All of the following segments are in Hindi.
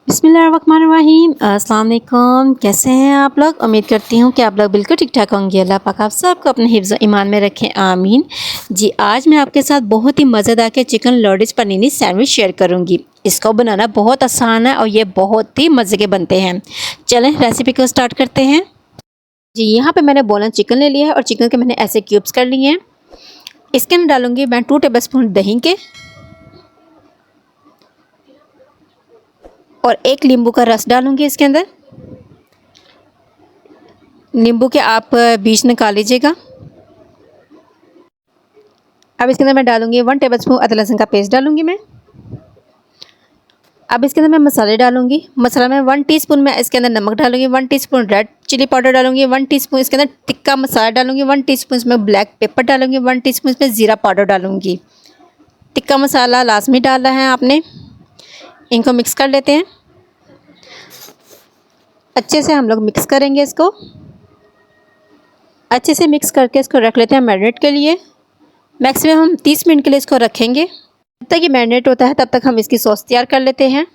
बिस्मिल्लाहिर्रहमानिर्रहीम। अस्सलाम वालेकुम। कैसे हैं आप लोग? उम्मीद करती हूँ कि आप लोग बिल्कुल ठीक ठाक होंगे। अल्लाह पाक आप सबको अपने हिफ्ज़ ईमान में रखें, आमीन। जी, आज मैं आपके साथ बहुत ही मज़ेदार के चिकन लॉडेज पनीनी सैंडविच शेयर करूँगी। इसको बनाना बहुत आसान है और ये बहुत ही मज़े के बनते हैं। चलें रेसिपी को स्टार्ट करते हैं। जी, यहाँ पे मैंने बोनलेस चिकन ले लिया है और चिकन के मैंने ऐसे क्यूब्स कर लिए हैं। इसके अंदर डालूँगी मैं 2 टेबलस्पून दही के और 1 नींबू का रस डालूंगी इसके अंदर। नींबू के आप बीज निकाल लीजिएगा। अब इसके अंदर मैं डालूंगी 1 टेबलस्पून अदरक लहसुन का पेस्ट डालूंगी मैं। अब इसके अंदर मैं मसाले डालूंगी। मसाला में 1 टीस्पून मैं इसके अंदर नमक डालूंगी, 1 टीस्पून रेड चिली पाउडर डालूंगी, 1 टीस्पून इसके अंदर टिक्का मसाला डालूंगी, 1 टीस्पून इसमें ब्लैक पेपर डालूंगी, 1 टीस्पून इसमें ज़ीरा पाउडर डालूंगी। टिक्का मसाला लाजमी डालना है आपने। इनको मिक्स कर लेते हैं। अच्छे से हम लोग मिक्स करेंगे इसको। अच्छे से मिक्स करके इसको रख लेते हैं मैरिनेट के लिए। मैक्सिमम हम 30 मिनट के लिए इसको रखेंगे। जब तक ये मैरिनेट होता है तब तक हम इसकी सॉस तैयार कर लेते हैं।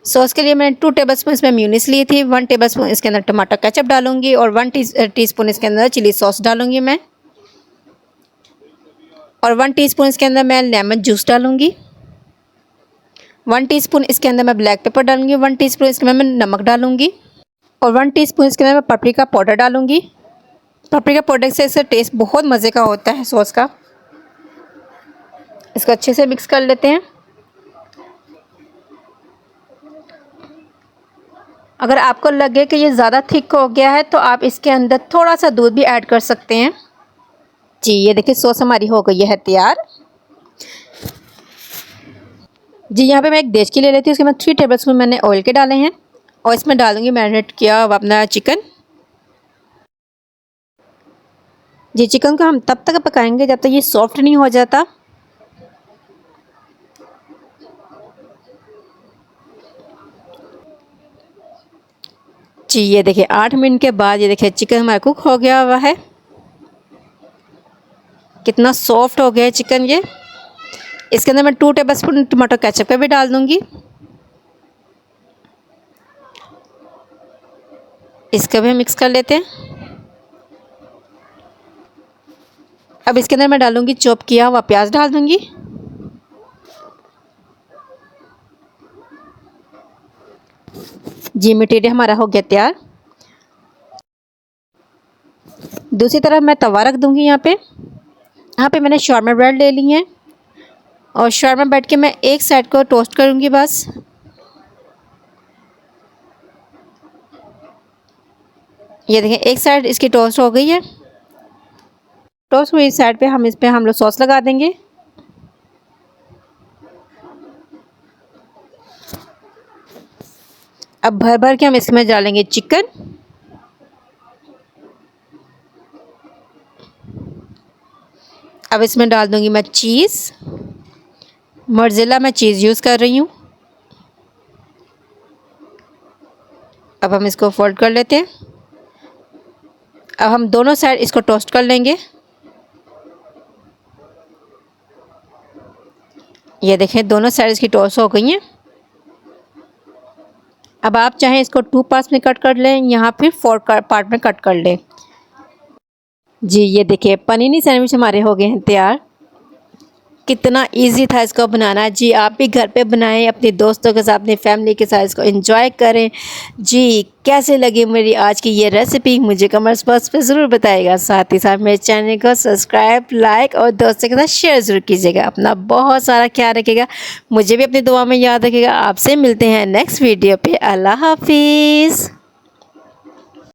सॉस के लिए मैंने 2 टेबलस्पून इसमें मेयोनीज ली थी, 1 टेबलस्पून इसके अंदर टमाटर केचप डालूंगी और 1 टीस्पून इसके अंदर चिली सॉस डालूंगी मैं, और 1 टीस्पून इसके अंदर मैं लेमन जूस डालूंगी, 1 टीस्पून इसके अंदर मैं ब्लैक पेपर डालूंगी, 1 टीस्पून इसके अंदर मैं नमक डालूंगी और 1 टीस्पून इसके अंदर मैं पपरिका पाउडर डालूंगी। पपरिका पाउडर से इसका टेस्ट बहुत मज़े का होता है सॉस का। इसको अच्छे से मिक्स कर लेते हैं। अगर आपको लगे कि ये ज़्यादा थिक हो गया है तो आप इसके अंदर थोड़ा सा दूध भी ऐड कर सकते हैं। जी, ये देखिए सॉस हमारी हो गई है तैयार। जी, यहाँ पे मैं एक देचकी ले लेती हूँ। उसके मैं 3 टेबलस्पून मैंने ऑयल के डाले हैं और इसमें डालूंगी मैरिनेट किया अपना चिकन। जी, चिकन को हम तब तक पकाएंगे जब तक ये सॉफ्ट नहीं हो जाता। जी, ये देखिए 8 मिनट के बाद ये देखिए चिकन हमारा कुक हो गया हुआ है। कितना सॉफ्ट हो गया है चिकन ये। इसके अंदर मैं 2 टेबलस्पून टमाटो केचप का भी डाल दूंगी। इसका भी मिक्स कर लेते हैं। अब इसके अंदर मैं डालूंगी चॉप किया हुआ प्याज डाल दूंगी। जी, मटेरियल हमारा हो गया तैयार। दूसरी तरफ मैं तवा रख दूंगी। यहाँ पे मैंने शॉर्मा ब्रेड ले ली है और शॉर्मा ब्रेड के मैं एक साइड को टोस्ट करूंगी बस। ये देखें एक साइड इसकी टोस्ट हो गई है। टोस्ट हुई साइड पे हम लोग सॉस लगा देंगे। अब भर भर के हम इसमें डालेंगे चिकन। अब इसमें डाल दूंगी मैं चीज़। मोज़रेला मैं चीज़ यूज़ कर रही हूँ। अब हम इसको फोल्ड कर लेते हैं। अब हम दोनों साइड इसको टोस्ट कर लेंगे। ये देखें दोनों साइड इसकी टोस्ट हो गई हैं। अब आप चाहें इसको 2 पार्ट्स में कट कर लें, यहाँ फिर 4 पार्ट में कट कर लें। जी, ये देखिए पनीनी सैंडविच हमारे हो गए हैं तैयार। कितना इजी था इसको बनाना। जी, आप भी घर पे बनाएं, अपने दोस्तों के साथ, अपनी फैमिली के साथ इसको एंजॉय करें। जी, कैसे लगी मेरी आज की ये रेसिपी मुझे कमेंट्स बॉक्स पे ज़रूर बताइएगा। साथ ही साथ मेरे चैनल को सब्सक्राइब, लाइक और दोस्तों के साथ शेयर ज़रूर कीजिएगा। अपना बहुत सारा ख्याल रखिएगा। मुझे भी अपनी दुआ में याद रखिएगा। आपसे मिलते हैं नेक्स्ट वीडियो पे। अल्लाह हाफिज़।